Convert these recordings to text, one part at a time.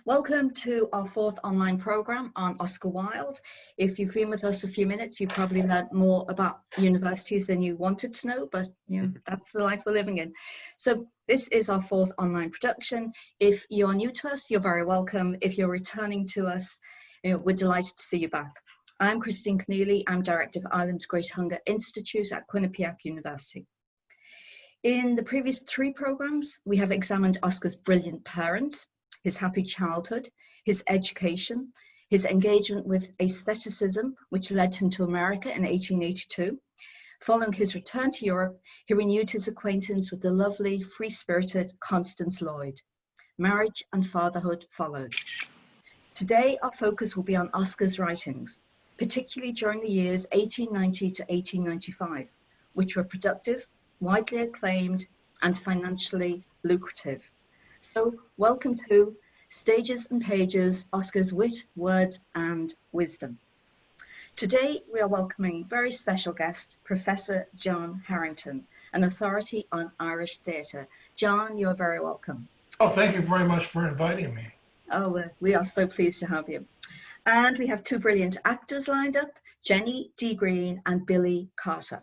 Welcome to our fourth online program on Oscar Wilde. If you've been with us a few minutes, you probably learned more about universities than you wanted to know, but that's the life we're living in. So this is our fourth online production. If you're new to us, you're very welcome. If you're returning to us, we're delighted to see you back. I'm Christine Keneally. I'm Director of Ireland's Great Hunger Institute at Quinnipiac University. In the previous three programs, we have examined Oscar's brilliant parents, his happy childhood, his education, his engagement with aestheticism, which led him to America in 1882. Following his return to Europe, he renewed his acquaintance with the lovely, free-spirited Constance Lloyd. Marriage and fatherhood followed. Today, our focus will be on Oscar's writings, particularly during the years 1890 to 1895, which were productive, widely acclaimed, and financially lucrative. So, welcome to Stages and Pages, Oscar's Wit, Words and Wisdom. Today, we are welcoming very special guest, Professor John Harrington, an authority on Irish theatre. John, you're very welcome. Oh, thank you very much for inviting me. Oh, we are so pleased to have you. And we have two brilliant actors lined up, Jenny D. Green and Billy Carter.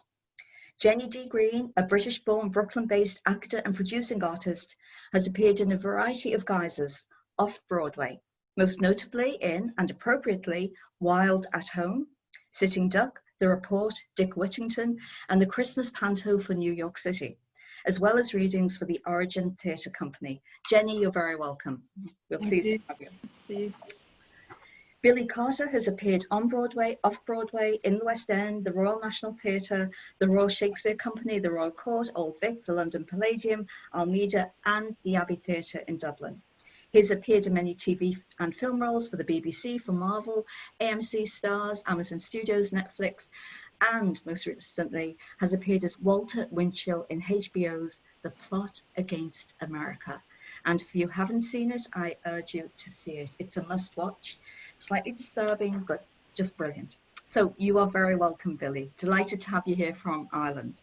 Jenny D. Green, a British-born, Brooklyn-based actor and producing artist, has appeared in a variety of guises off-Broadway, most notably in, and appropriately, Wilde at Home, Sitting Duck, The Report, Dick Whittington, and the Christmas Panto for New York City, as well as readings for the Origin Theatre Company. Jenny, you're very welcome. We're pleased to have you. Thank you. Billy Carter has appeared on Broadway, off-Broadway, in the West End, the Royal National Theatre, the Royal Shakespeare Company, the Royal Court, Old Vic, the London Palladium, Almeida, and the Abbey Theatre in Dublin. He's appeared in many TV and film roles for the BBC, for Marvel, AMC, Starz, Amazon Studios, Netflix, and most recently has appeared as Walter Winchell in HBO's The Plot Against America. And if you haven't seen it, I urge you to see it. It's a must-watch. Slightly disturbing, but just brilliant. So you are very welcome, Billy. Delighted to have you here from Ireland.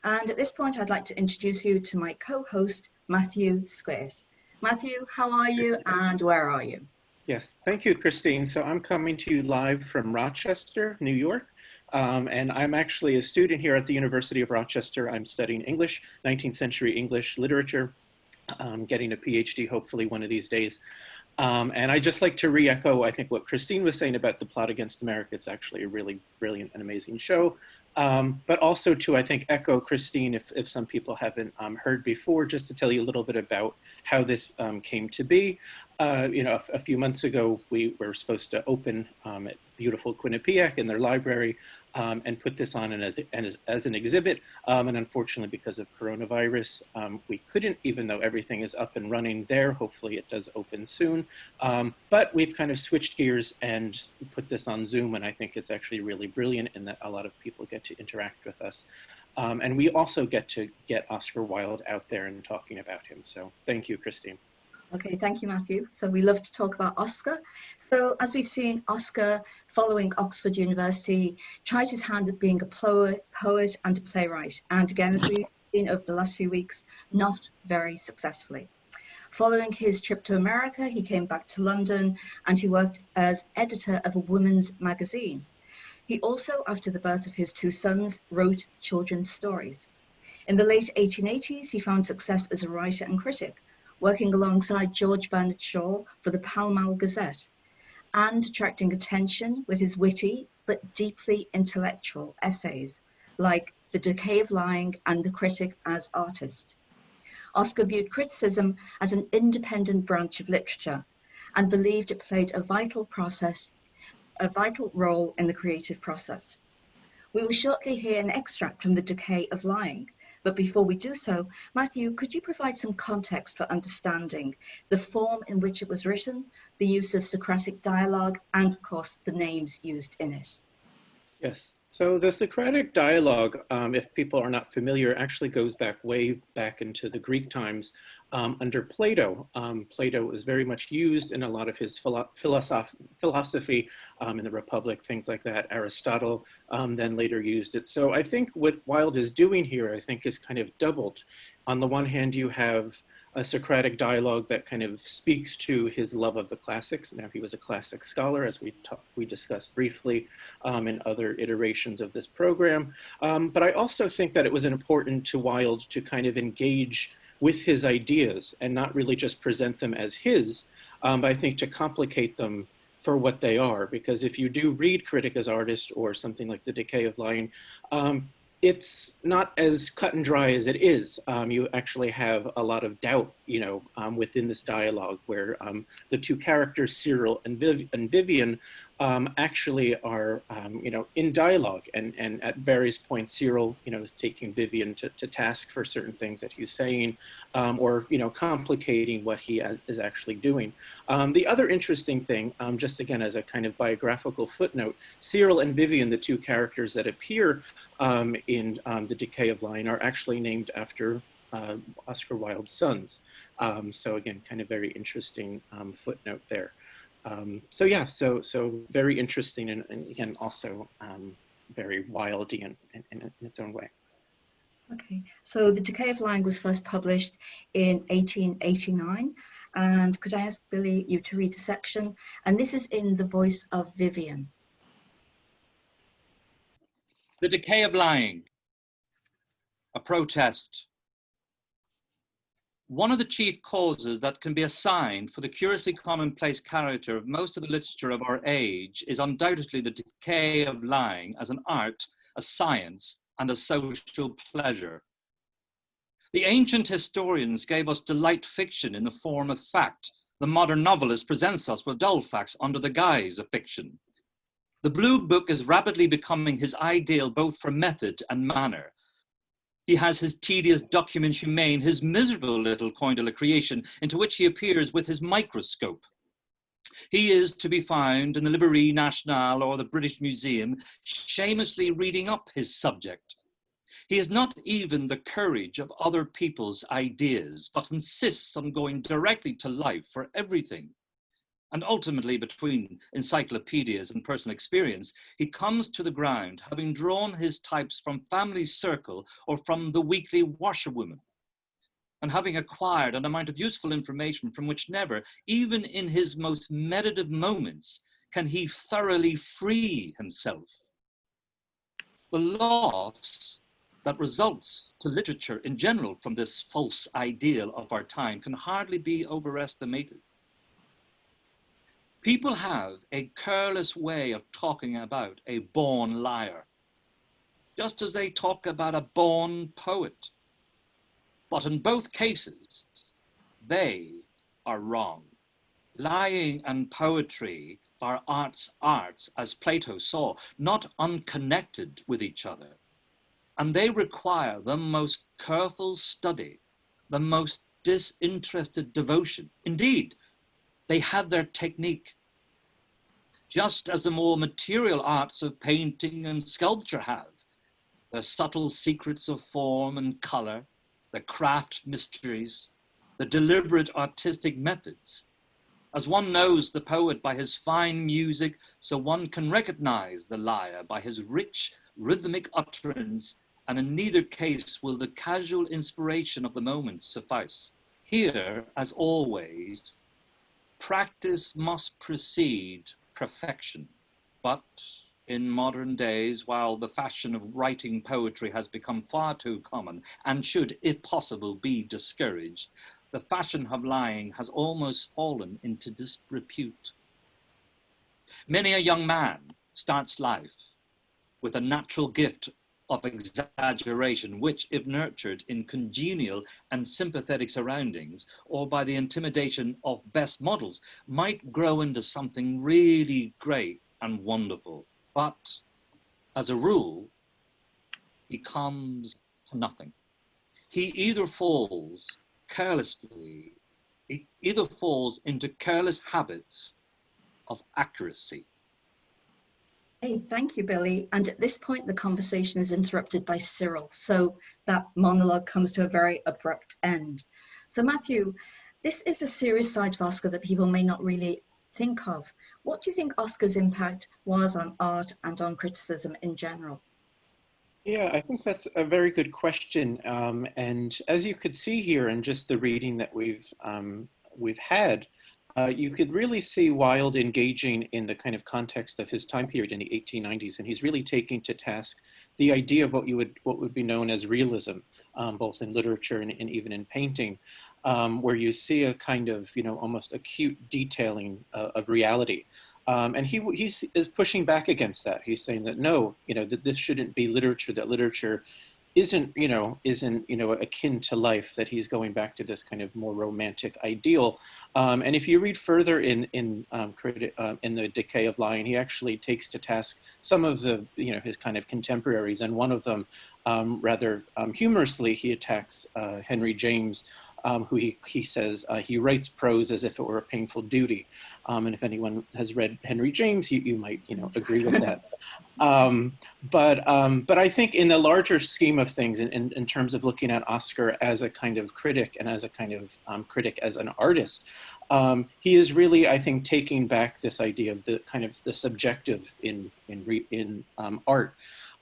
And at this point, I'd like to introduce you to my co-host, Matthew Squares. Matthew, how are you and where are you? Yes, thank you, Christine. So I'm coming to you live from Rochester, New York. And I'm actually a student here at the University of Rochester. I'm studying English, 19th century English literature, getting a PhD hopefully one of these days. And I just like to re-echo, I think, what Christine was saying about The Plot Against America. It's actually a really brilliant and amazing show. But also to, I think, echo Christine, if some people haven't heard before, just to tell you a little bit about how this came to be. A few months ago, we were supposed to open at beautiful Quinnipiac in their library and put this on as an exhibit. And unfortunately, because of coronavirus, we couldn't, even though everything is up and running there. Hopefully it does open soon. But we've kind of switched gears and put this on Zoom. And I think it's actually really brilliant in that a lot of people get to interact with us. And we also get to get Oscar Wilde out there and talking about him. So thank you, Christine. Okay, thank you, Matthew. So we love to talk about Oscar. So as we've seen, Oscar, following Oxford University, tried his hand at being a poet and a playwright. And again, as we've seen over the last few weeks, not very successfully. Following his trip to America, he came back to London and he worked as editor of a women's magazine. He also, after the birth of his two sons, wrote children's stories. In the late 1880s, he found success as a writer and critic, working alongside George Bernard Shaw for the Pall Mall Gazette, and attracting attention with his witty but deeply intellectual essays, like The Decay of Lying and The Critic as Artist. Oscar viewed criticism as an independent branch of literature and believed it played a vital role in the creative process. We will shortly hear an extract from The Decay of Lying, but before we do so, Matthew, could you provide some context for understanding the form in which it was written, the use of Socratic dialogue, and of course, the names used in it? Yes, so the Socratic dialogue, if people are not familiar, actually goes way back into the Greek times under Plato. Plato is very much used in a lot of his philosophy in the Republic, things like that. Aristotle then later used it. So I think what Wilde is doing here, I think, is kind of doubled. On the one hand, you have a Socratic dialogue that kind of speaks to his love of the classics. Now, he was a classic scholar, as we discussed briefly in other iterations of this program. But I also think that it was important to Wilde to kind of engage with his ideas and not really just present them as his, but I think to complicate them for what they are. Because if you do read Critic as Artist or something like The Decay of Lying, it's not as cut and dry as it is. You actually have a lot of doubt, within this dialogue where the two characters, Cyril and Vyvyan, actually are, in dialogue. And at various points, Cyril, is taking Vyvyan to task for certain things that he's saying, or, complicating what he is actually doing. The other interesting thing, just again as a kind of biographical footnote, Cyril and Vyvyan, the two characters that appear in The Decay of Lying, are actually named after Oscar Wilde's sons. So again, kind of very interesting footnote there. So very interesting, and again, also very Wildean in its own way. Okay, so The Decay of Lying was first published in 1889. And could I ask Billy, you to read a section? And this is in the voice of Vyvyan. The Decay of Lying, a protest. One of the chief causes that can be assigned for the curiously commonplace character of most of the literature of our age is undoubtedly the decay of lying as an art, a science, and a social pleasure. The ancient historians gave us delight fiction in the form of fact. The modern novelist presents us with dull facts under the guise of fiction. The Blue Book is rapidly becoming his ideal both for method and manner. He has his tedious document humane, his miserable little coin de la creation, into which he appears with his microscope. He is to be found in the Librairie Nationale or the British Museum, shamelessly reading up his subject. He has not even the courage of other people's ideas, but insists on going directly to life for everything. And ultimately, between encyclopedias and personal experience, he comes to the ground, having drawn his types from family circle or from the weekly washerwoman, and having acquired an amount of useful information from which never, even in his most meditative moments, can he thoroughly free himself. The loss that results to literature in general from this false ideal of our time can hardly be overestimated. People have a careless way of talking about a born liar, just as they talk about a born poet. But in both cases, they are wrong. Lying and poetry are arts, as Plato saw, not unconnected with each other. And they require the most careful study, the most disinterested devotion. Indeed, they have their technique, just as the more material arts of painting and sculpture have. The subtle secrets of form and color, the craft mysteries, the deliberate artistic methods. As one knows the poet by his fine music, so one can recognize the liar by his rich rhythmic utterance, and in neither case will the casual inspiration of the moment suffice. Here, as always, practice must precede perfection. But in modern days, while the fashion of writing poetry has become far too common and should, if possible, be discouraged, the fashion of lying has almost fallen into disrepute. Many a young man starts life with a natural gift of exaggeration, which, if nurtured in congenial and sympathetic surroundings, or by the intimidation of best models, might grow into something really great and wonderful. But as a rule, he comes to nothing. He either falls into careless habits of accuracy. Hey, thank you, Billy. And at this point, the conversation is interrupted by Cyril. So that monologue comes to a very abrupt end. So Matthew, this is a serious side of Oscar that people may not really think of. What do you think Oscar's impact was on art and on criticism in general? Yeah, I think that's a very good question. And as you could see here in just the reading that we've had, you could really see Wilde engaging in the kind of context of his time period in the 1890s, and he's really taking to task the idea of what would be known as realism, both in literature and even in painting, where you see a kind of almost acute detailing of reality. And he is pushing back against that. He's saying that no, that this shouldn't be literature. That literature isn't akin to life. That he's going back to this kind of more romantic ideal. And if you read further in the Decay of Lying, he actually takes to task some of the his kind of contemporaries, and one of them, rather humorously, he attacks Henry James. Who he says he writes prose as if it were a painful duty, and if anyone has read Henry James, you might agree with that. But I think in the larger scheme of things, in terms of looking at Oscar as a kind of critic and as a kind of critic as an artist, he is really, I think, taking back this idea of the kind of the subjective in art.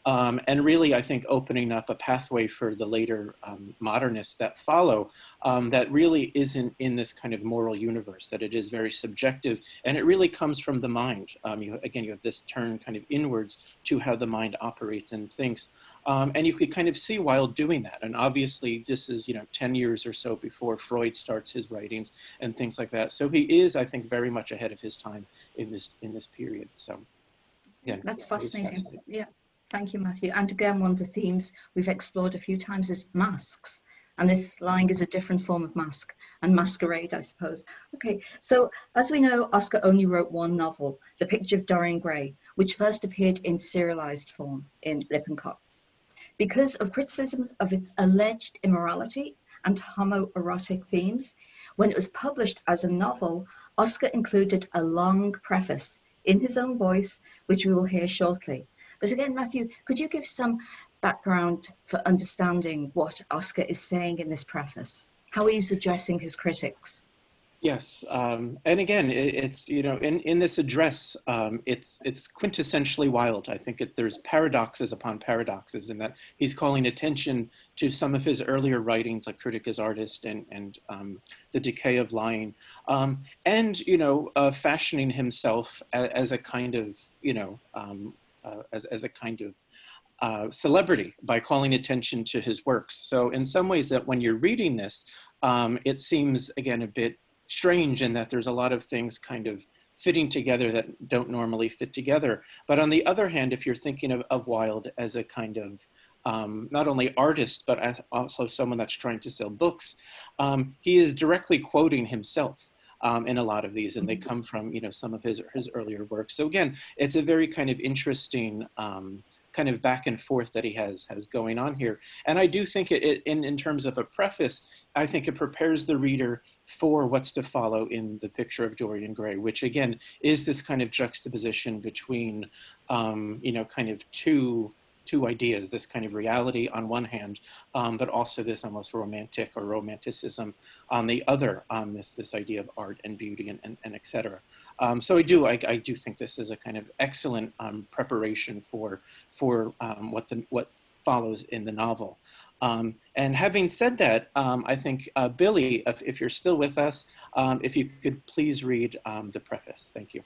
And really, I think, opening up a pathway for the later modernists that follow, that really isn't in this kind of moral universe, that it is very subjective, and it really comes from the mind. You have this turn kind of inwards to how the mind operates and thinks. And you could kind of see Wilde doing that. And obviously, this is 10 years or so before Freud starts his writings and things like that. So he is, I think, very much ahead of his time in this period. So, yeah, that's fascinating. Yeah. Thank you, Matthew. And again, one of the themes we've explored a few times is masks. And this lying is a different form of mask and masquerade, I suppose. Okay, so as we know, Oscar only wrote one novel, The Picture of Dorian Gray, which first appeared in serialized form in Lippincott. Because of criticisms of its alleged immorality and homoerotic themes, when it was published as a novel, Oscar included a long preface in his own voice, which we will hear shortly. But again, Matthew, could you give some background for understanding what Oscar is saying in this preface, how he's addressing his critics? Yes, and again, it's in this address, it's quintessentially Wilde. I think there's paradoxes upon paradoxes, in that he's calling attention to some of his earlier writings, like Critic as Artist and The Decay of Lying, and fashioning himself as a kind of as a kind of celebrity by calling attention to his works. So in some ways, that when you're reading this, it seems, again, a bit strange in that there's a lot of things kind of fitting together that don't normally fit together. But on the other hand, if you're thinking of Wilde as a kind of not only artist, but as also someone that's trying to sell books, he is directly quoting himself. In a lot of these, and they come from some of his earlier work. So again, it's a very kind of interesting kind of back and forth that he has going on here. And I do think in terms of a preface, I think it prepares the reader for what's to follow in The Picture of Dorian Gray, which again is this kind of juxtaposition between kind of two ideas, this kind of reality on one hand, but also this almost romantic or romanticism on the other, this idea of art and beauty and et cetera. So I do think this is a kind of excellent preparation for what follows in the novel. And having said that, I think Billy, if you're still with us, if you could please read the preface. Thank you.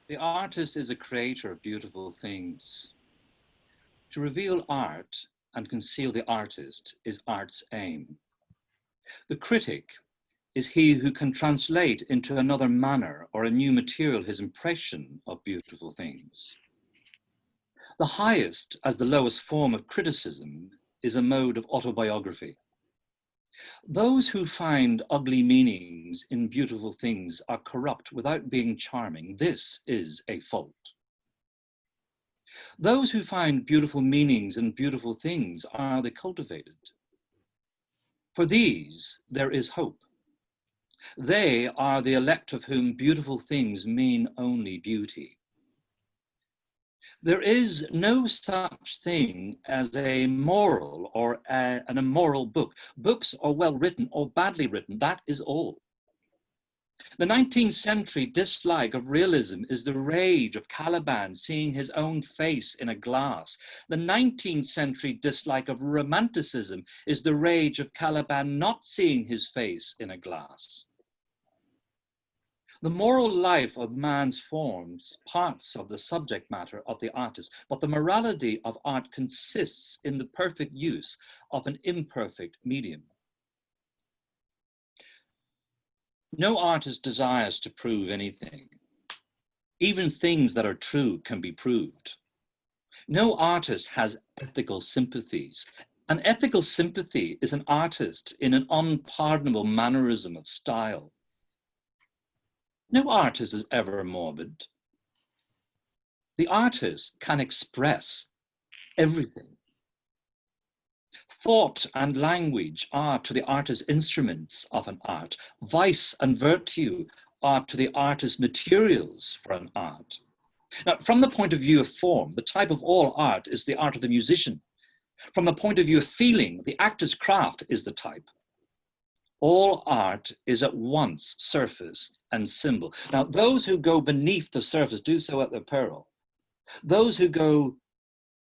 The artist is a creator of beautiful things. To reveal art and conceal the artist is art's aim. The critic is he who can translate into another manner or a new material his impression of beautiful things. The highest as the lowest form of criticism is a mode of autobiography. Those who find ugly meanings in beautiful things are corrupt without being charming. This is a fault. Those who find beautiful meanings in beautiful things are the cultivated. For these, there is hope. They are the elect of whom beautiful things mean only beauty. There is no such thing as a moral or an immoral book. Books are well written or badly written, that is all. The 19th century dislike of realism is the rage of Caliban seeing his own face in a glass. The 19th century dislike of romanticism is the rage of Caliban not seeing his face in a glass. The moral life of man's forms parts of the subject matter of the artist, but the morality of art consists in the perfect use of an imperfect medium. No artist desires to prove anything. Even things that are true can be proved. No artist has ethical sympathies. An ethical sympathy is an artist in an unpardonable mannerism of style. No artist is ever morbid. The artist can express everything. Thought and language are to the artist instruments of an art. Vice and virtue are to the artist materials for an art. Now, from the point of view of form, the type of all art is the art of the musician. From the point of view of feeling, the actor's craft is the type. All art is at once surface and symbol. Now, those who go beneath the surface do so at their peril. Those who go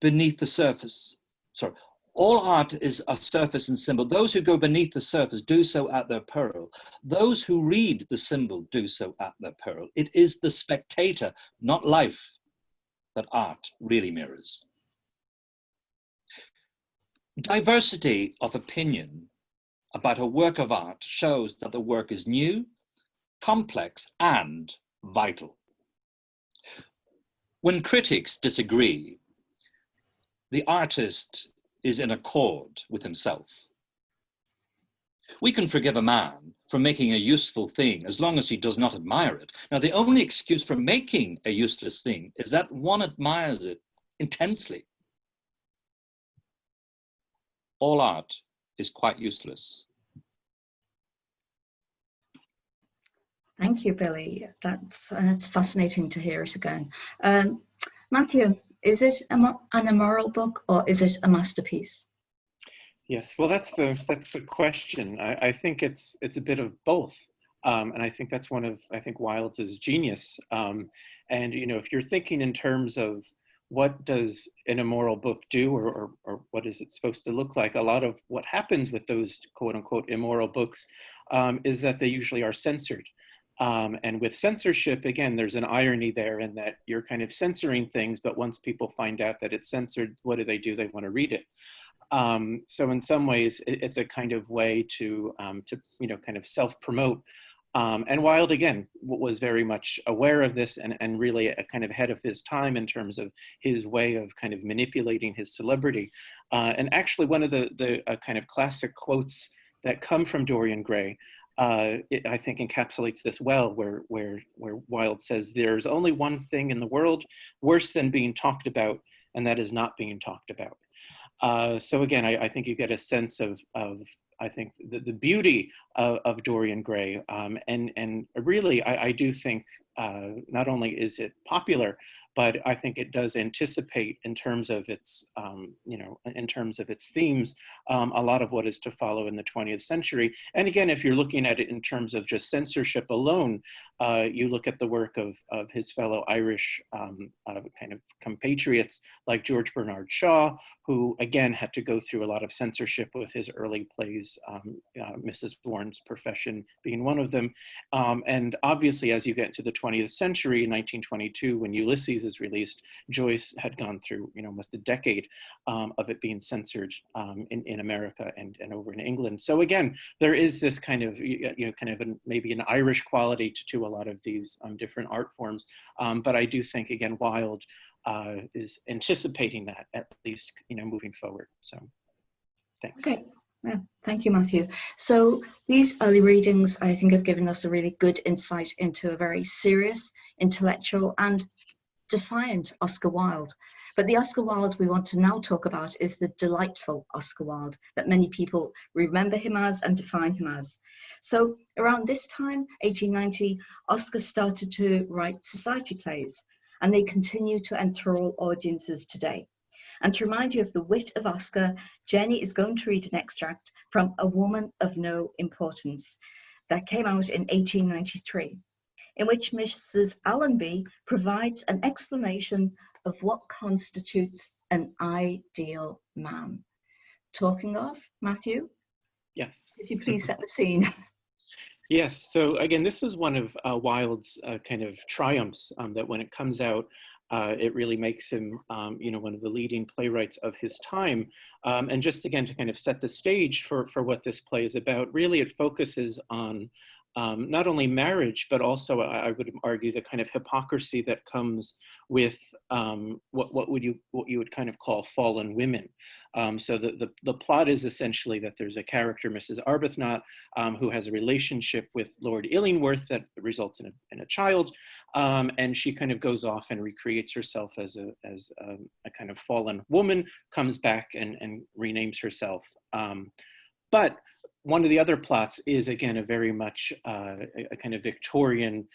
beneath the surface, all art is a surface and symbol. Those who go beneath the surface do so at their peril. Those who read the symbol do so at their peril. It is the spectator, not life, that art really mirrors. Diversity of opinion about a work of art shows that the work is new, complex, and vital. When critics disagree, the artist is in accord with himself. We can forgive a man for making a useful thing as long as he does not admire it. Now, the only excuse for making a useless thing is that one admires it intensely. All art is quite useless. Thank you, Billy. That's fascinating to hear it again. Matthew, is it an immoral book or is it a masterpiece? Yes, well, that's the question. I think it's a bit of both, and I think that's one of Wilde's genius. And if you're thinking in terms of what does an immoral book do, or what is it supposed to look like, a lot of what happens with those quote unquote immoral books is that they usually are censored. And with censorship, again, there's an irony there in that you're kind of censoring things, but once people find out that it's censored, what do? They want to read it. So in some ways, it's a kind of way to kind of self-promote. And Wilde, again, was very much aware of this and really a kind of ahead of his time in terms of his way of kind of manipulating his celebrity. And actually, one of the kind of classic quotes that come from Dorian Gray, I think encapsulates this well, where Wilde says, "There's only one thing in the world worse than being talked about, and that is not being talked about." So again, I think you get a sense of I think the beauty of Dorian Gray, and really I do think not only is it popular, but I think it does anticipate in terms of its, in terms of its themes, a lot of what is to follow in the 20th century. And again, if you're looking at it in terms of just censorship alone, you look at the work of his fellow Irish kind of compatriots like George Bernard Shaw, who again had to go through a lot of censorship with his early plays, Mrs. Warren's Profession being one of them. And obviously, as you get into the 20th century, in 1922, when Ulysses is released, Joyce had gone through almost a decade of it being censored in America and over in England. So again, there is this kind of maybe an Irish quality to a lot of these different art forms. But I do think, again, Wilde is anticipating that, at least moving forward. So thanks. Okay. Yeah, thank you, Matthew. So these early readings, I think, have given us a really good insight into a very serious, intellectual, and defiant Oscar Wilde. But the Oscar Wilde we want to now talk about is the delightful Oscar Wilde that many people remember him as and define him as. So around this time, 1890, Oscar started to write society plays, and they continue to enthrall audiences today. And to remind you of the wit of Oscar, Jenny is going to read an extract from A Woman of No Importance. that came out in 1893, in which Mrs. Allenby provides an explanation of what constitutes an ideal man. Talking of, Matthew, Yes. could you please set the scene? Yes, so again, this is one of Wilde's kind of triumphs, that when it comes out, it really makes him, one of the leading playwrights of his time. And just again, to kind of set the stage for what this play is about, really it focuses on not only marriage, but also I would argue the kind of hypocrisy that comes with what you would kind of call fallen women. So the plot is essentially that there's a character, Mrs. Arbuthnot, who has a relationship with Lord Illingworth that results in a child, and she kind of goes off and recreates herself as a kind of fallen woman, comes back and renames herself. But one of the other plots is, again, a very much a kind of Victorian,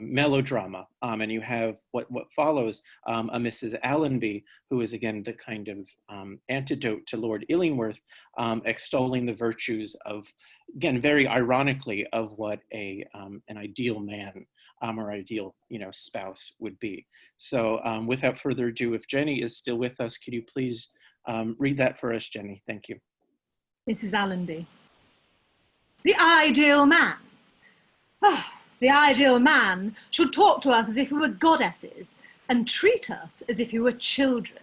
melodrama. And you have what follows a Mrs. Allenby, who is, again, the kind of antidote to Lord Illingworth, extolling the virtues of, again, very ironically, of what an ideal man or ideal, spouse would be. So without further ado, if Jenny is still with us, could you please read that for us, Jenny? Thank you. Mrs. Allenby. The ideal man. Oh, the ideal man should talk to us as if we were goddesses and treat us as if we were children.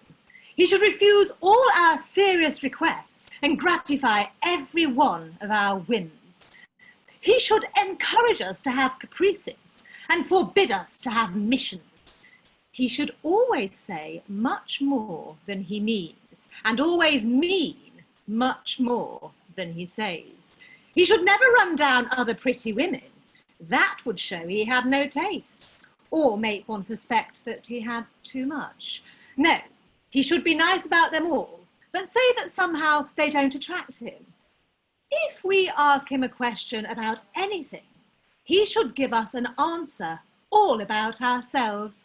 He should refuse all our serious requests and gratify every one of our whims. He should encourage us to have caprices and forbid us to have missions. He should always say much more than he means, and always mean much more than he says. He should never run down other pretty women. That would show he had no taste, or make one suspect that he had too much. No, he should be nice about them all, but say that somehow they don't attract him. If we ask him a question about anything, he should give us an answer all about ourselves.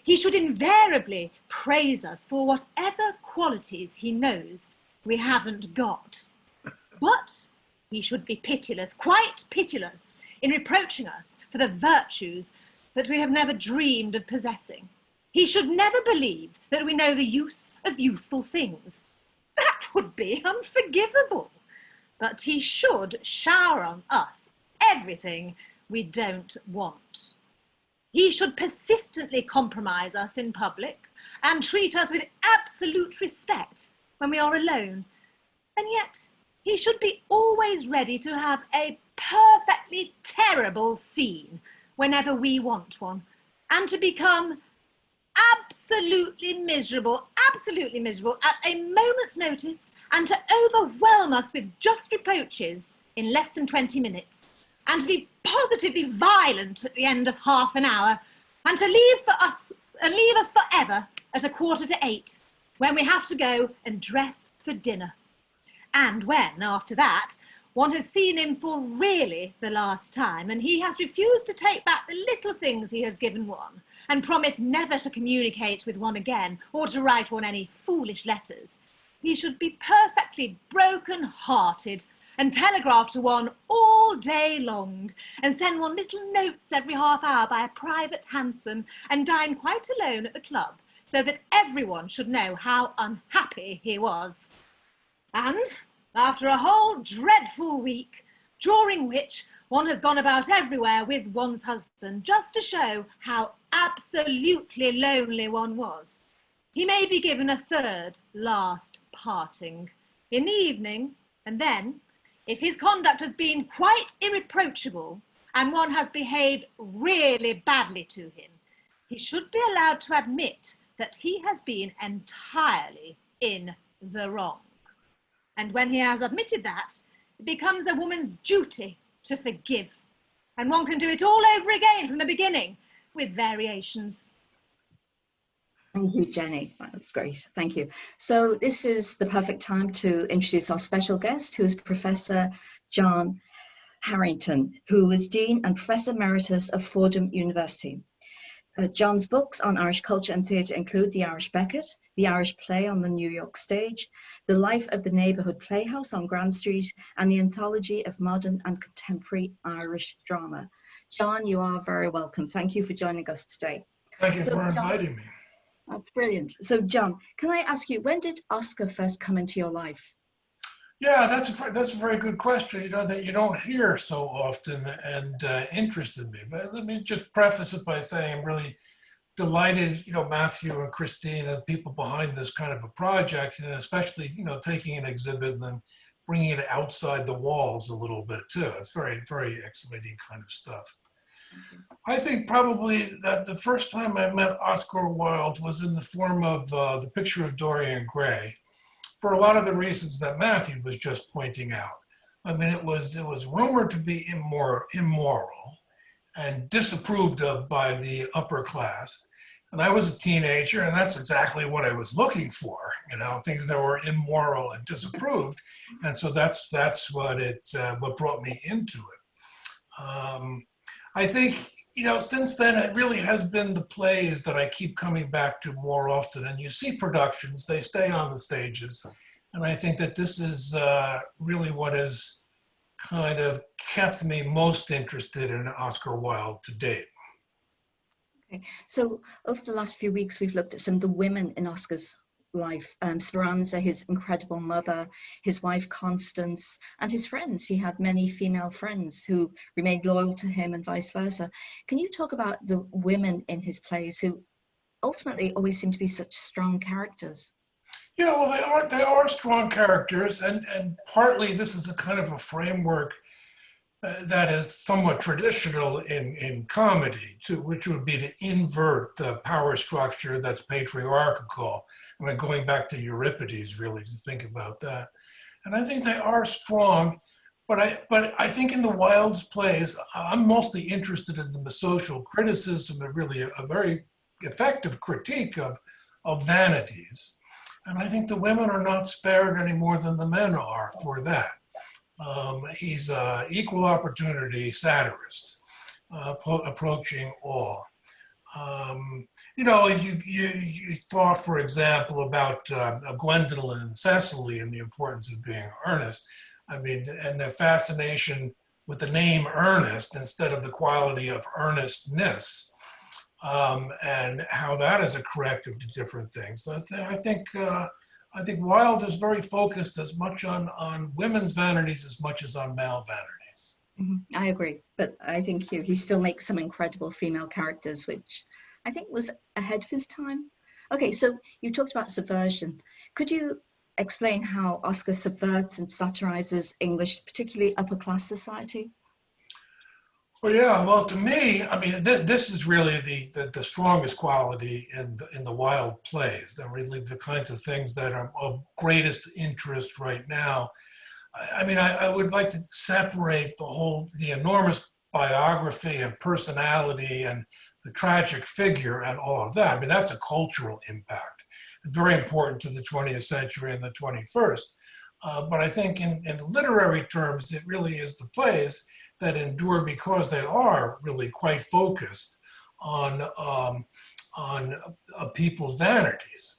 He should invariably praise us for whatever qualities he knows we haven't got. But he should be pitiless, quite pitiless, in reproaching us for the virtues that we have never dreamed of possessing. He should never believe that we know the use of useful things. That would be unforgivable. But he should shower on us everything we don't want. He should persistently compromise us in public and treat us with absolute respect when we are alone. And yet he should be always ready to have a perfectly terrible scene whenever we want one, and to become absolutely miserable at a moment's notice, and to overwhelm us with just reproaches in less than 20 minutes, and to be positively violent at the end of half an hour, and to leave us forever at 7:15, when we have to go and dress for dinner. And when, after that, one has seen him for really the last time, and he has refused to take back the little things he has given one, and promised never to communicate with one again, or to write one any foolish letters, he should be perfectly broken-hearted, and telegraph to one all day long, and send one little notes every half hour by a private hansom, and dine quite alone at the club, so that everyone should know how unhappy he was. And after a whole dreadful week, during which one has gone about everywhere with one's husband, just to show how absolutely lonely one was, he may be given a third last parting in the evening, and then, if his conduct has been quite irreproachable, and one has behaved really badly to him, he should be allowed to admit that he has been entirely in the wrong. And when he has admitted that, it becomes a woman's duty to forgive. And one can do it all over again from the beginning, with variations. Thank you, Jenny. That's great. Thank you. So this is the perfect time to introduce our special guest, who is Professor John Harrington, who is Dean and Professor Emeritus of Fordham University. John's books on Irish culture and theatre include The Irish Beckett, The Irish Play on the New York Stage, The Life of the Neighbourhood Playhouse on Grand Street, and the Anthology of Modern and Contemporary Irish Drama. John, you are very welcome. Thank you for joining us today. Thank you So, for John, inviting me. that's brilliant. So, John, can I ask you, when did Oscar first come into your life? Yeah, that's a very good question, you know, that you don't hear so often and interested me. But let me just preface it by saying I'm really delighted, you know, Matthew and Christine and people behind this kind of a project, and especially, you know, taking an exhibit and then bringing it outside the walls a little bit too. It's very, very exciting kind of stuff. I think probably that the first time I met Oscar Wilde was in the form of the picture of Dorian Gray, for a lot of the reasons that Matthew was just pointing out. I mean, it was rumored to be immoral and disapproved of by the upper class. And I was a teenager, and that's exactly what I was looking for, you know, things that were immoral and disapproved. And so that's what brought me into it. I think, you know, since then, it really has been the plays that I keep coming back to more often. And you see productions, they stay on the stages. And I think that this is really what has kind of kept me most interested in Oscar Wilde to date. Okay. So over the last few weeks, we've looked at some of the women in Oscar's life. Speranza, his incredible mother, his wife Constance, and his friends. He had many female friends who remained loyal to him and vice versa. Can you talk about the women in his plays who ultimately always seem to be such strong characters? Yeah, well, they are strong characters, and partly this is a kind of a framework that is somewhat traditional in comedy, which would be to invert the power structure that's patriarchal. I mean, going back to Euripides, really, to think about that. And I think they are strong, but I think in the Wilde's plays, I'm mostly interested in the social criticism of really a very effective critique of vanities. And I think the women are not spared any more than the men are for that. He's an equal opportunity satirist, approaching all. You know, if you thought, for example, about Gwendolen and Cecily and the importance of being earnest, I mean, and the fascination with the name Ernest instead of the quality of earnestness, and how that is a corrective to different things. So I think Wilde is very focused as much on women's vanities as much as on male vanities. Mm-hmm. I agree, but I think he still makes some incredible female characters, which I think was ahead of his time. Okay, so you talked about subversion. Could you explain how Oscar subverts and satirizes English, particularly upper class society? Well, yeah. Well, to me, I mean, this is really the strongest quality in the Wilde plays. They're really the kinds of things that are of greatest interest right now. I mean, I would like to separate the enormous biography and personality and the tragic figure and all of that. I mean, that's a cultural impact, very important to the 20th century and the 21st. But I think in literary terms, it really is the plays that endure because they are really quite focused on people's vanities.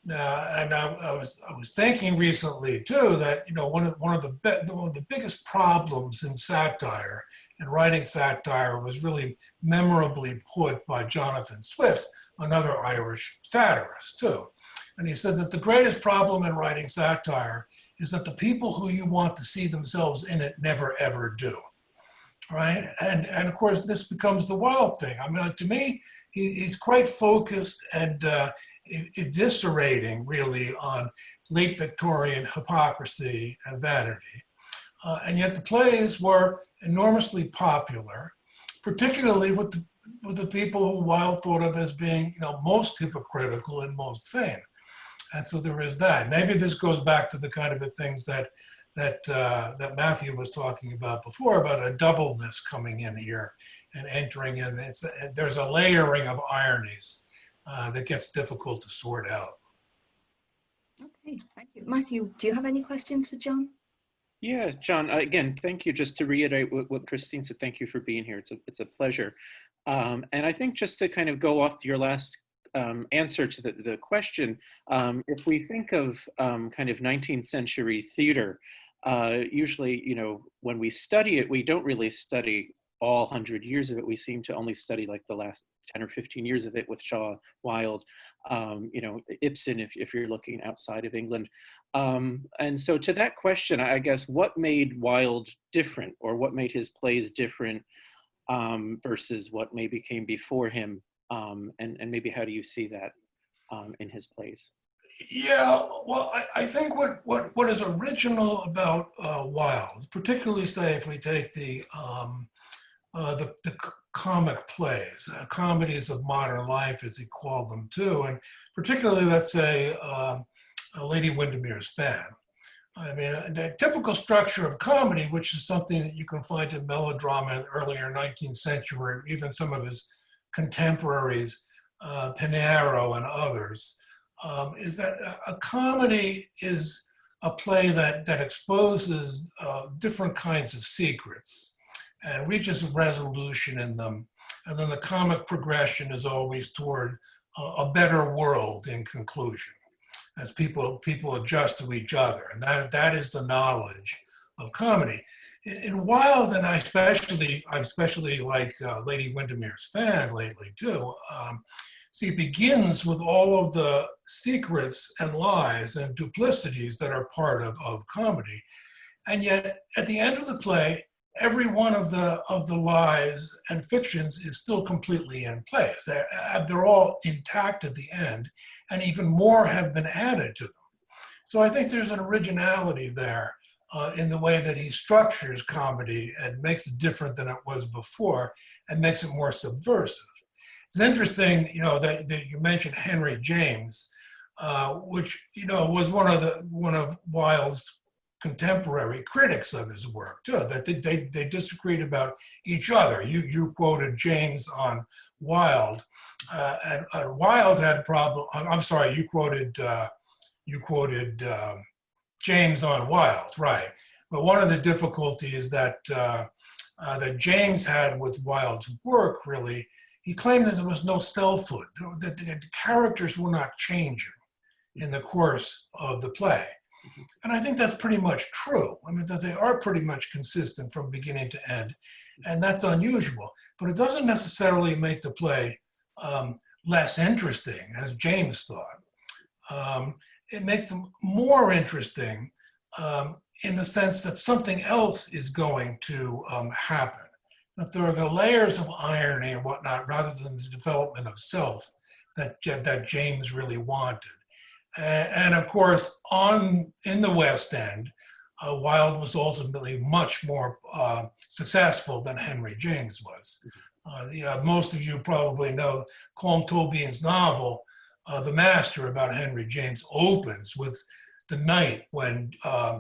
Now, and I was thinking recently too that, you know, one of the biggest problems in satire and writing satire was really memorably put by Jonathan Swift, another Irish satirist too. And he said that the greatest problem in writing satire is that the people who you want to see themselves in it never ever do. Right, and of course this becomes the Wilde thing. I mean, to me, he's quite focused and eviscerating really on late Victorian hypocrisy and vanity, and yet the plays were enormously popular, particularly with the people who Wilde thought of as being, you know, most hypocritical and most vain. And so there is that. Maybe this goes back to the kind of the things that Matthew was talking about before, about a doubleness coming in here and entering in. There's a layering of ironies that gets difficult to sort out. Okay, thank you. Matthew, do you have any questions for John? Yeah, John, again, thank you. Just to reiterate what Christine said, thank you for being here. It's a pleasure. And I think just to kind of go off your last answer to the question, if we think of kind of 19th century theater, usually, you know, when we study it, we don't really study all 100 years of it. We seem to only study like the last 10 or 15 years of it with Shaw, Wilde, you know, Ibsen, if you're looking outside of England. And so to that question, I guess, what made Wilde different, or what made his plays different versus what maybe came before him? And maybe how do you see that in his plays? Yeah, well, I think what is original about Wilde, particularly say if we take the comic plays, comedies of modern life, as he called them too, and particularly, let's say, Lady Windermere's Fan. I mean, the typical structure of comedy, which is something that you can find in melodrama in the earlier 19th century, or even some of his contemporaries, Pinero and others, is that a comedy is a play that exposes different kinds of secrets and reaches a resolution in them. And then the comic progression is always toward a better world in conclusion, as people adjust to each other. And that is the knowledge of comedy. In Wilde, and I especially like Lady Windermere's Fan lately too, see, it begins with all of the secrets and lies and duplicities that are part of comedy. And yet, at the end of the play, every one of the lies and fictions is still completely in place. They're all intact at the end, and even more have been added to them. So I think there's an originality there in the way that he structures comedy and makes it different than it was before and makes it more subversive. It's interesting, you know, that you mentioned Henry James, which, you know, was one of Wilde's contemporary critics of his work too, that they disagreed about each other. You quoted James on Wilde, and Wilde had a problem. I'm sorry, you quoted James on Wilde, right? But one of the difficulties that James had with Wilde's work, really, he claimed that there was no selfhood, that the characters were not changing in the course of the play. And I think that's pretty much true. I mean, that they are pretty much consistent from beginning to end, and that's unusual. But it doesn't necessarily make the play less interesting, as James thought. It makes them more interesting in the sense that something else is going to happen. That there are the layers of irony and whatnot, rather than the development of self that James really wanted. And of course, in the West End, Wilde was ultimately much more successful than Henry James was. Most of you probably know Colm Tóibín's novel, The Master, about Henry James, opens with the night when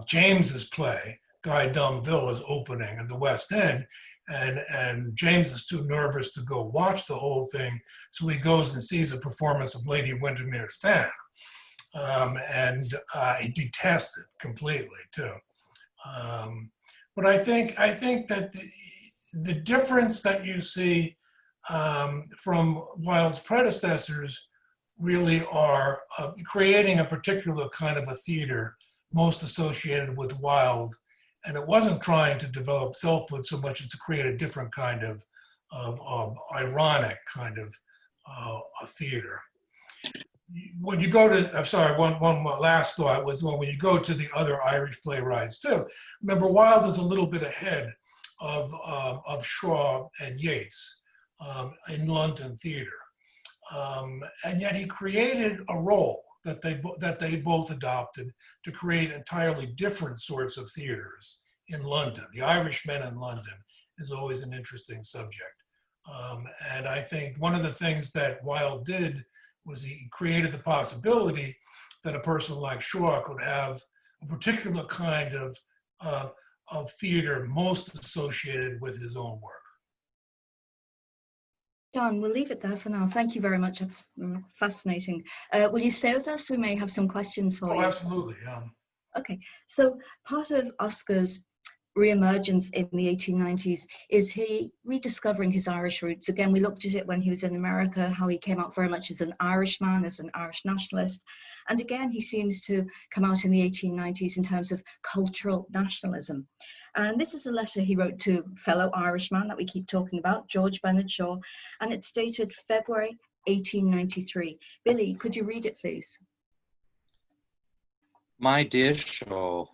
James's play, Guy Domville, is opening in the West End, and James is too nervous to go watch the whole thing, so he goes and sees a performance of Lady Windermere's Fan. And he detests it completely too. But I think that the difference that you see from Wilde's predecessors really are creating a particular kind of a theater most associated with Wilde, and it wasn't trying to develop selfhood so much as to create a different kind of ironic kind of a theater. When you go to, I'm sorry, one last thought was when you go to the other Irish playwrights too. Remember, Wilde is a little bit ahead of Shaw and Yeats in London theater, and yet he created a role that they both adopted to create entirely different sorts of theaters in London. The Irishmen in London is always an interesting subject, and I think one of the things that Wilde did was he created the possibility that a person like Shaw could have a particular kind of theater most associated with his own work. John, we'll leave it there for now. Thank you very much. It's fascinating. Will you stay with us? We may have some questions for you. Oh, absolutely. Okay, so part of Oscar's re-emergence in the 1890s is he rediscovering his Irish roots. Again, we looked at it when he was in America, how he came out very much as an Irishman, as an Irish nationalist. And again, he seems to come out in the 1890s in terms of cultural nationalism. And this is a letter he wrote to fellow Irishman that we keep talking about, George Bernard Shaw, and it's dated February 1893. Billy, could you read it, please? My dear Shaw,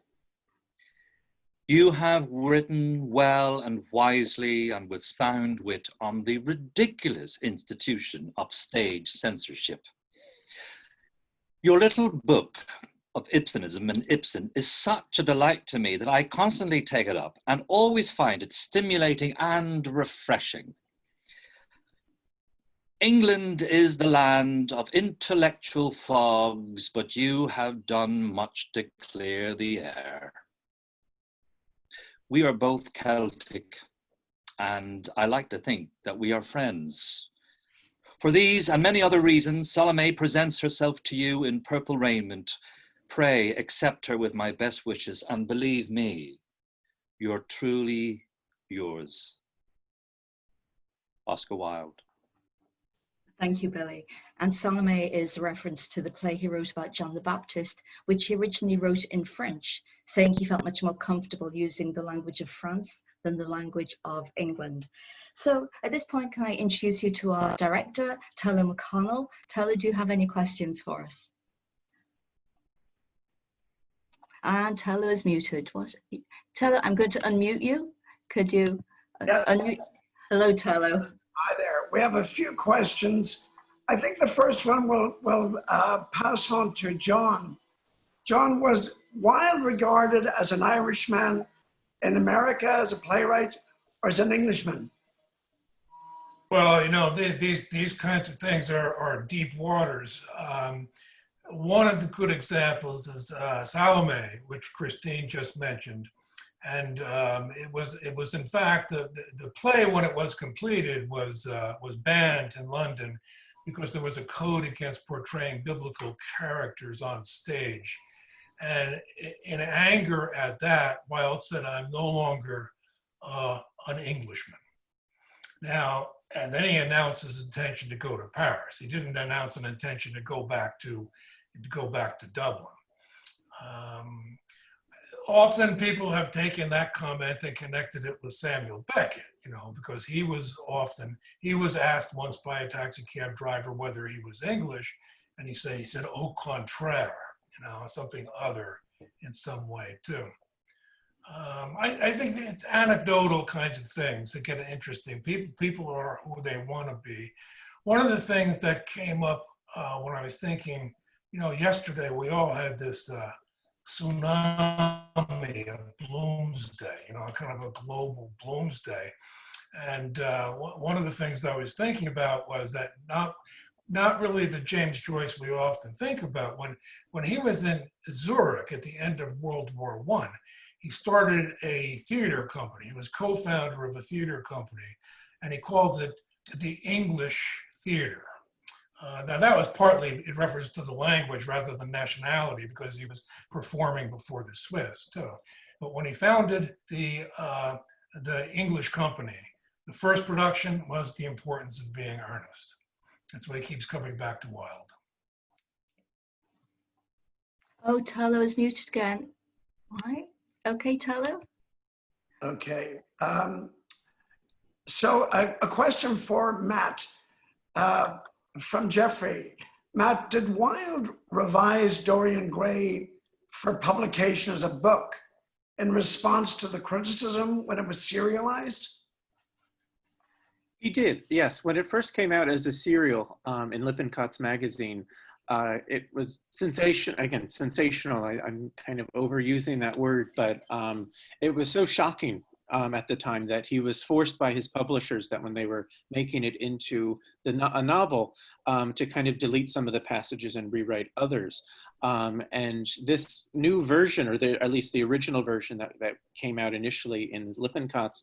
you have written well and wisely and with sound wit on the ridiculous institution of stage censorship. Your little book of Ibsenism and Ibsen is such a delight to me that I constantly take it up and always find it stimulating and refreshing. England is the land of intellectual fogs, but you have done much to clear the air. We are both Celtic, and I like to think that we are friends. For these and many other reasons, Salome presents herself to you in purple raiment. Pray accept her with my best wishes, and believe me, you're truly yours. Oscar Wilde. Thank you, Billy. And Salome is a reference to the play he wrote about John the Baptist, which he originally wrote in French, saying he felt much more comfortable using the language of France than the language of England. So at this point, can I introduce you to our director, Taylor McConnell? Taylor, do you have any questions for us? And Taylor is muted. What? Taylor, I'm going to unmute you. Could you unmute? Hello, Taylor. Hi there. We have a few questions. I think the first one will pass on to John. John, was Wilde regarded as an Irishman in America as a playwright or as an Englishman? Well, you know, these kinds of things are deep waters. One of the good examples is Salome, which Christine just mentioned. And it was in fact the play, when it was completed, was banned in London because there was a code against portraying biblical characters on stage. And in anger at that, Wilde said, "I'm no longer an Englishman." Now, and then he announced his intention to go to Paris. He didn't announce an intention to go back to Dublin. Often people have taken that comment and connected it with Samuel Beckett, you know, because he was asked once by a taxi cab driver whether he was English, and he said, "Au contraire," you know, something other in some way too. I think it's anecdotal kinds of things that get interesting. People are who they want to be. One of the things that came up when I was thinking, you know, yesterday we all had this tsunami of Bloomsday, you know, kind of a global Bloomsday. And one of the things that I was thinking about was that not really the James Joyce we often think about. When he was in Zurich at the end of World War I, he started a theater company. He was co-founder of a theater company, and he called it the English Theater. Now that was partly in reference to the language rather than nationality, because he was performing before the Swiss too. But when he founded the English company, the first production was The Importance of Being Earnest. That's why he keeps coming back to Wilde. Oh, Taylor is muted again. Why? Okay, Taylor. Okay. So a question for Matt from Jeffrey. Matt, did Wilde revise Dorian Gray for publication as a book in response to the criticism when it was serialized? He did, yes. When it first came out as a serial in Lippincott's magazine, it was sensational. I'm kind of overusing that word, but it was so shocking at the time that he was forced by his publishers that when they were making it into a novel to kind of delete some of the passages and rewrite others. And this new version, or at least the original version that came out initially in Lippincotts,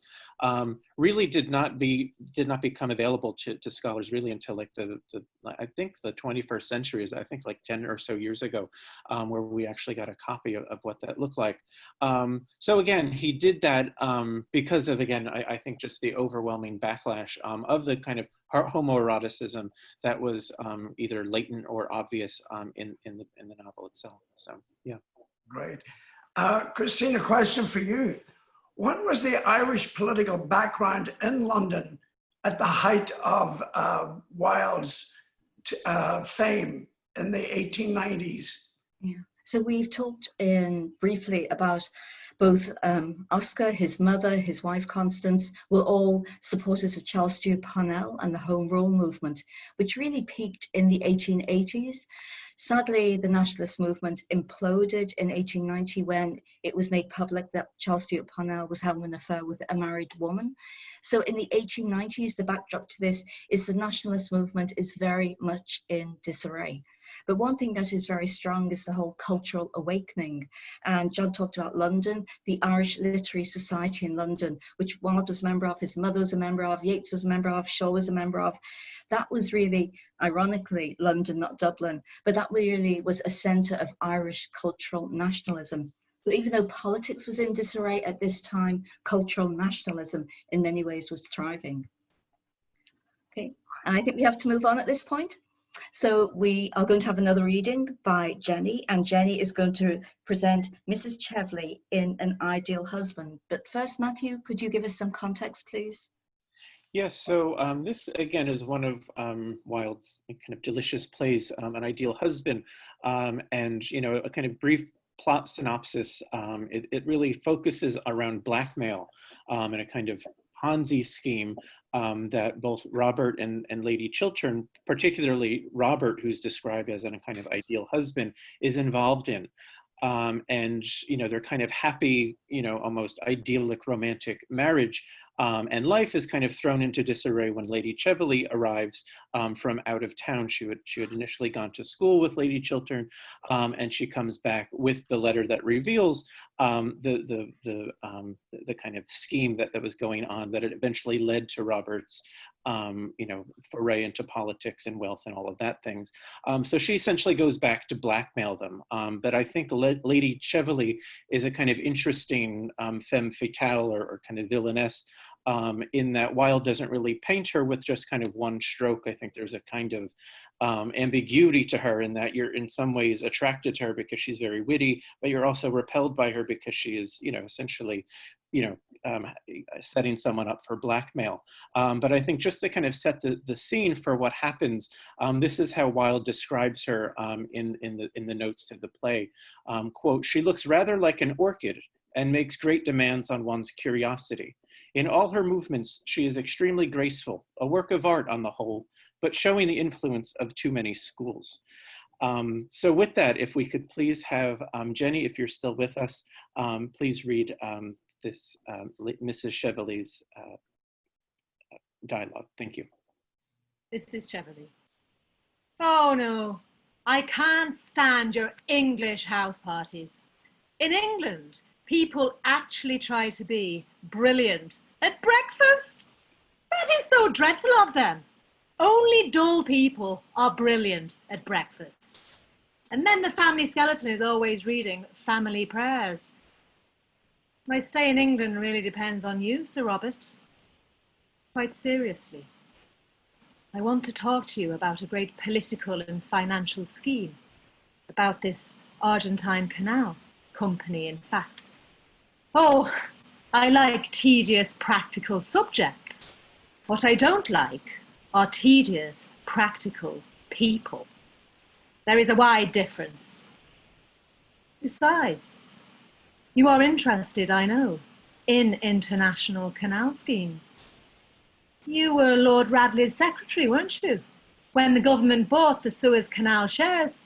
really did not become available to scholars really until like I think the 21st century, is I think like 10 or so years ago, where we actually got a copy of what that looked like. So again, he did that because of, again, I think just the overwhelming backlash of the kind of homoeroticism that was either latent or obvious in the novel itself. So yeah. Great. Christine, a question for you. What was the Irish political background in London at the height of Wilde's fame in the 1890s? Yeah. So we've talked briefly about both Oscar, his mother, his wife Constance, were all supporters of Charles Stewart Parnell and the Home Rule movement, which really peaked in the 1880s. Sadly, the nationalist movement imploded in 1890 when it was made public that Charles Stewart Parnell was having an affair with a married woman. So in the 1890s, the backdrop to this is the nationalist movement is very much in disarray. But one thing that is very strong is the whole cultural awakening. And John talked about London, the Irish Literary Society in London, which Wilde was a member of, his mother was a member of, Yeats was a member of, Shaw was a member of. That was really, ironically, London, not Dublin, but that really was a centre of Irish cultural nationalism. So even though politics was in disarray at this time, cultural nationalism in many ways was thriving. Okay, and I think we have to move on at this point. So we are going to have another reading by Jenny, and Jenny is going to present Mrs. Cheveley in An Ideal Husband. But first, Matthew, could you give us some context, please? Yes, so this again is one of Wilde's kind of delicious plays, An Ideal Husband, and you know, a kind of brief plot synopsis. It really focuses around blackmail and a kind of Ponzi scheme that both Robert and Lady Chiltern, particularly Robert, who's described as a kind of ideal husband, is involved in. And, you know, they're kind of happy, you know, almost idyllic romantic marriage. And life is kind of thrown into disarray when Lady Cheveley arrives from out of town. She had initially gone to school with Lady Chiltern, and she comes back with the letter that reveals the kind of scheme that was going on, that it eventually led to Robert's you know, foray into politics and wealth and all of that things. So she essentially goes back to blackmail them. But I think Lady Cheveley is a kind of interesting femme fatale or kind of villainess, in that Wilde doesn't really paint her with just kind of one stroke. I think there's a kind of ambiguity to her, in that you're in some ways attracted to her because she's very witty, but you're also repelled by her because she is, you know, essentially, you know, setting someone up for blackmail. But I think just to kind of set the scene for what happens, this is how Wilde describes her in the notes to the play. Quote, "She looks rather like an orchid and makes great demands on one's curiosity. In all her movements, she is extremely graceful, a work of art on the whole, but showing the influence of too many schools." So with that, if we could please have Jenny, if you're still with us, please read this Mrs. Cheveley's dialogue. Thank you. Mrs. Cheveley. Oh no, I can't stand your English house parties. In England, people actually try to be brilliant at breakfast. That is so dreadful of them. Only dull people are brilliant at breakfast. And then the family skeleton is always reading family prayers. My stay in England really depends on you, Sir Robert. Quite seriously. I want to talk to you about a great political and financial scheme, about this Argentine Canal Company, in fact. Oh, I like tedious practical subjects. What I don't like are tedious practical people. There is a wide difference. Besides, you are interested, I know, in international canal schemes. You were Lord Radley's secretary, weren't you, when the government bought the Suez Canal shares?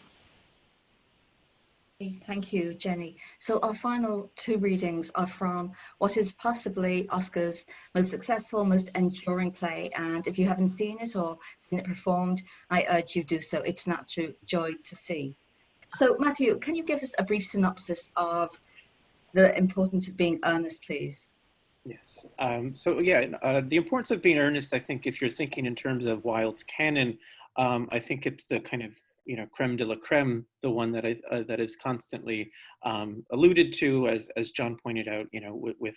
Okay, thank you, Jenny. So our final two readings are from what is possibly Oscar's most successful, most enduring play. And if you haven't seen it or seen it performed, I urge you do so. It's an absolute joy to see. So Matthew, can you give us a brief synopsis of the importance of being earnest, please? Yes. The importance of being earnest, I think if you're thinking in terms of Wilde's canon, I think it's the kind of, creme de la creme, the one that that is constantly alluded to, as John pointed out, with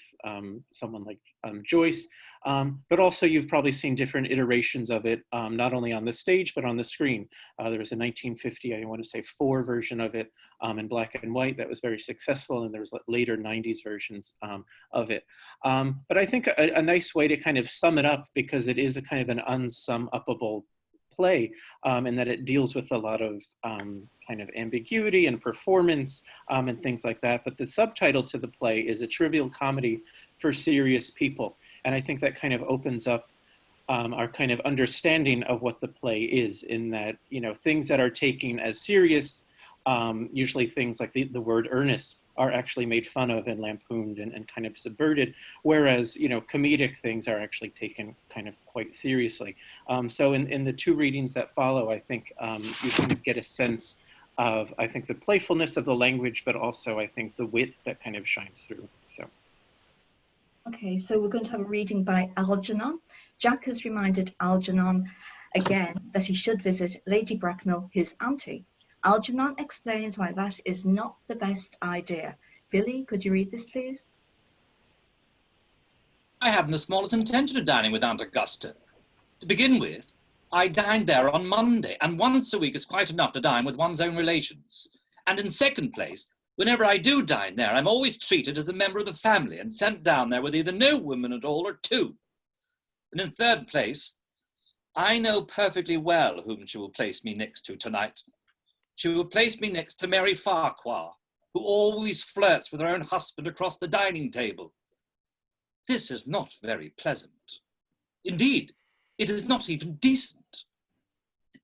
someone like Joyce. But also you've probably seen different iterations of it, not only on the stage, but on the screen. There was a 1950, I want to say 4 version of it in black and white that was very successful, and there was later 90s versions of it. But I think a nice way to kind of sum it up, because it is a kind of an unsum-upable play, and that it deals with a lot of kind of ambiguity and performance and things like that. But the subtitle to the play is A Trivial Comedy for Serious People. And I think that kind of opens up our kind of understanding of what the play is, in that, things that are taken as serious, usually things like the word earnest, are actually made fun of and lampooned and kind of subverted, whereas, comedic things are actually taken kind of quite seriously. So in the 2 readings that follow, I think you can get a sense of, I think, the playfulness of the language, but also, I think, the wit that kind of shines through. So. Okay, so we're going to have a reading by Algernon. Jack has reminded Algernon again that he should visit Lady Bracknell, his auntie. Algernon explains why that is not the best idea. Billy, could you read this, please? I haven't the smallest intention of dining with Aunt Augusta. To begin with, I dined there on Monday, and once a week is quite enough to dine with one's own relations. And in second place, whenever I do dine there, I'm always treated as a member of the family and sent down there with either no women at all or 2. And in third place, I know perfectly well whom she will place me next to tonight. She will place me next to Mary Farquhar, who always flirts with her own husband across the dining table. This is not very pleasant. Indeed, it is not even decent.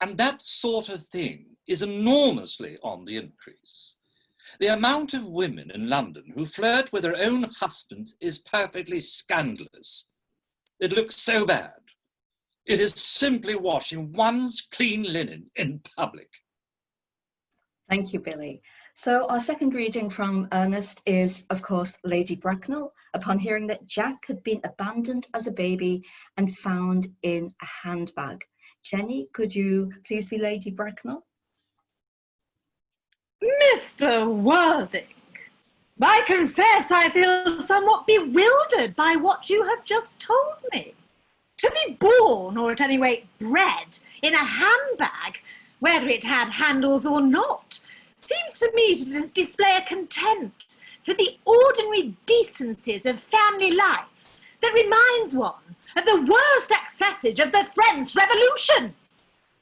And that sort of thing is enormously on the increase. The amount of women in London who flirt with their own husbands is perfectly scandalous. It looks so bad. It is simply washing one's clean linen in public. Thank you, Billy. So our second reading from Ernest is, of course, Lady Bracknell, upon hearing that Jack had been abandoned as a baby and found in a handbag. Jenny, could you please be Lady Bracknell? Mr. Worthing, I confess I feel somewhat bewildered by what you have just told me. To be born, or at any rate bred, in a handbag, whether it had handles or not, seems to me to display a contempt for the ordinary decencies of family life that reminds one of the worst excesses of the French Revolution.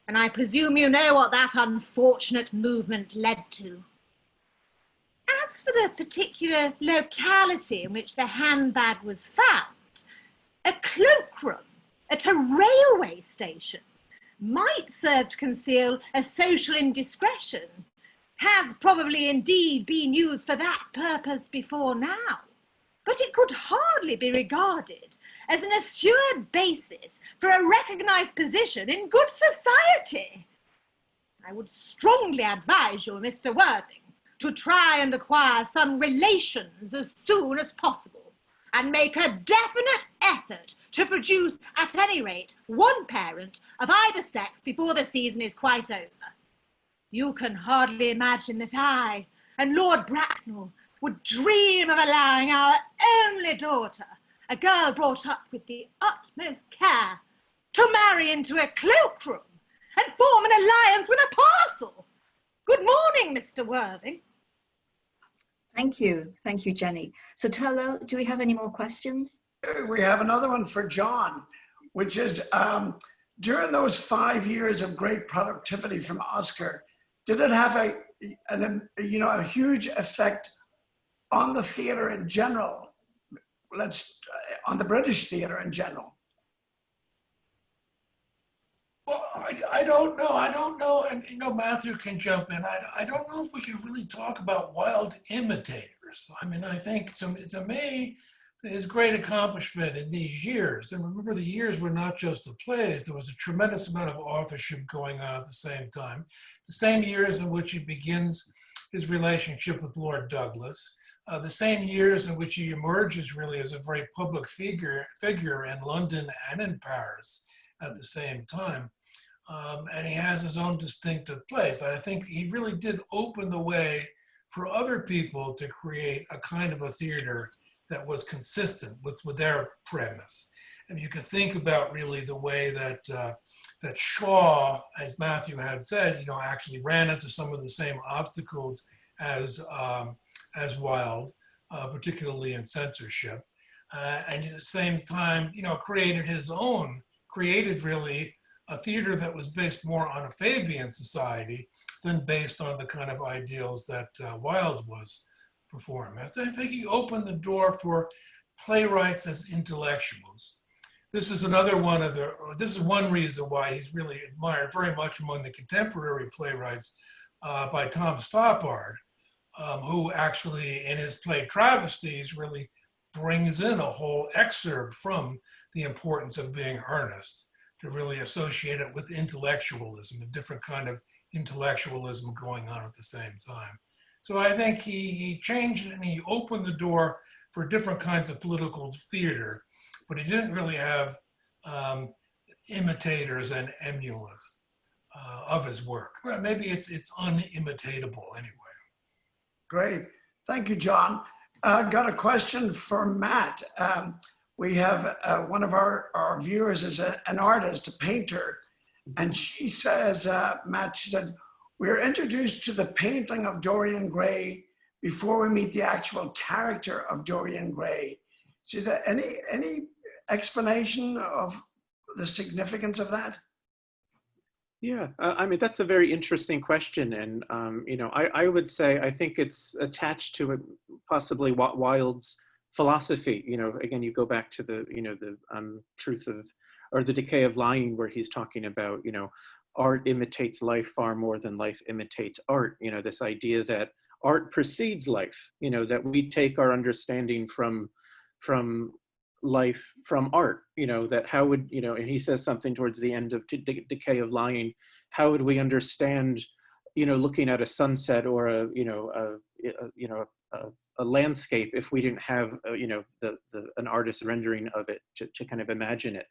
And I presume you know what that unfortunate movement led to. As for the particular locality in which the handbag was found, a cloakroom at a railway station might serve to conceal a social indiscretion, has probably indeed been used for that purpose before now, but it could hardly be regarded as an assured basis for a recognised position in good society. I would strongly advise you, Mr. Worthing, to try and acquire some relations as soon as possible, and make a definite effort to produce, at any rate, one parent of either sex before the season is quite over. You can hardly imagine that I and Lord Bracknell would dream of allowing our only daughter, a girl brought up with the utmost care, to marry into a cloakroom and form an alliance with a parcel. Good morning, Mr. Worthing. Thank you, Jenny. So Tolo, do we have any more questions? We have another one for John, which is, during those 5 years of great productivity from Oscar, did it have a huge effect on the theater in general? On the British theater in general? Well, I don't know. I don't know. And, Matthew can jump in. I don't know if we can really talk about Wilde imitators. I mean, I think to me, his great accomplishment in these years, and remember the years were not just the plays, there was a tremendous amount of authorship going on at the same time. The same years in which he begins his relationship with Lord Douglas, the same years in which he emerges really as a very public figure in London and in Paris at the same time. And he has his own distinctive plays. I think he really did open the way for other people to create a kind of a theater that was consistent with their premise. And you could think about really the way that that Shaw, as Matthew had said, actually ran into some of the same obstacles as Wilde, particularly in censorship, and at the same time, created really a theater that was based more on a Fabian society than based on the kind of ideals that Wilde was performing. I think he opened the door for playwrights as intellectuals. This is one reason why he's really admired very much among the contemporary playwrights by Tom Stoppard, who actually in his play Travesties really brings in a whole excerpt from The Importance of Being Earnest to really associate it with intellectualism, a different kind of intellectualism going on at the same time. So I think he changed and he opened the door for different kinds of political theater, but he didn't really have imitators and emulists of his work. Well, maybe it's unimitatable anyway. Great. Thank you, John. Got a question for Matt. We have one of our viewers is an artist, a painter, and she says, Matt, she said, we're introduced to the painting of Dorian Gray before we meet the actual character of Dorian Gray. She said, any explanation of the significance of that? Yeah, I mean, that's a very interesting question. And, I would say, I think it's attached to possibly Wilde's philosophy. Again, you go back to the truth of, or the decay of lying, where he's talking about, art imitates life far more than life imitates art. This idea that art precedes life, that we take our understanding from life from art, that how would, and he says something towards the end of Decay of Lying, how would we understand, looking at a sunset or a landscape if we didn't have, an artist's rendering of it to kind of imagine it.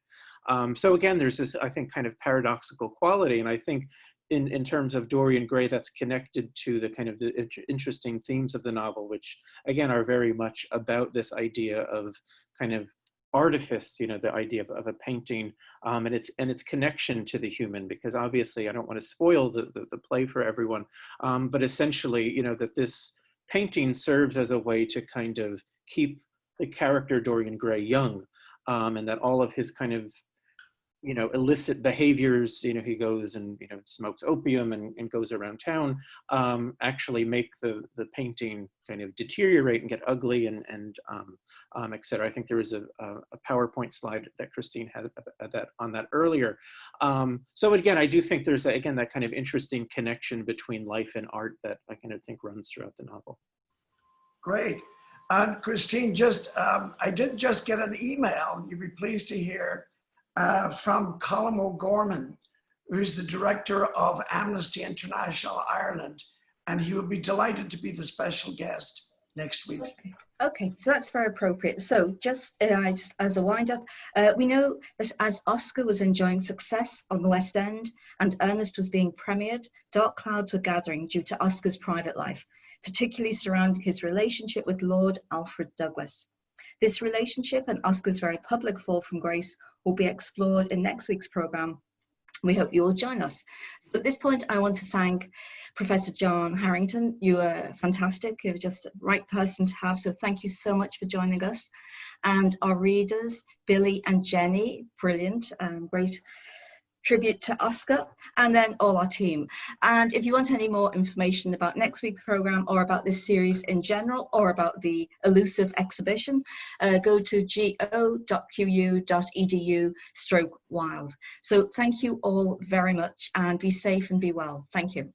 So again, there's this, I think, kind of paradoxical quality. And I think in terms of Dorian Gray, that's connected to the kind of the interesting themes of the novel, which again are very much about this idea of kind of artifice, the idea of a painting, and its connection to the human, because obviously I don't want to spoil the play for everyone, but essentially, that this painting serves as a way to kind of keep the character Dorian Gray young, and that all of his kind of, illicit behaviors, he goes and, smokes opium and goes around town, actually make the painting kind of deteriorate and get ugly and et cetera. I think there was a PowerPoint slide that Christine had on that earlier. So again, I do think there's, again, that kind of interesting connection between life and art that I kind of think runs throughout the novel. Great. Christine, I did just get an email, you'd be pleased to hear, from Colm O'Gorman, who's the director of Amnesty International Ireland, and he would be delighted to be the special guest next week. Okay, so that's very appropriate. So just as a wind-up, we know that as Oscar was enjoying success on the West End and Ernest was being premiered, dark clouds were gathering due to Oscar's private life, particularly surrounding his relationship with Lord Alfred Douglas. This relationship and Oscar's very public fall from grace will be explored in next week's programme. We hope you will join us. So at this point, I want to thank Professor John Harrington. You are fantastic. You're just the right person to have. So thank you so much for joining us. And our readers, Billy and Jenny, brilliant, great tribute to Oscar, and then all our team. And if you want any more information about next week's program or about this series in general or about the elusive exhibition, go to go.qu.edu/Wilde. So thank you all very much, and be safe and be well. Thank you.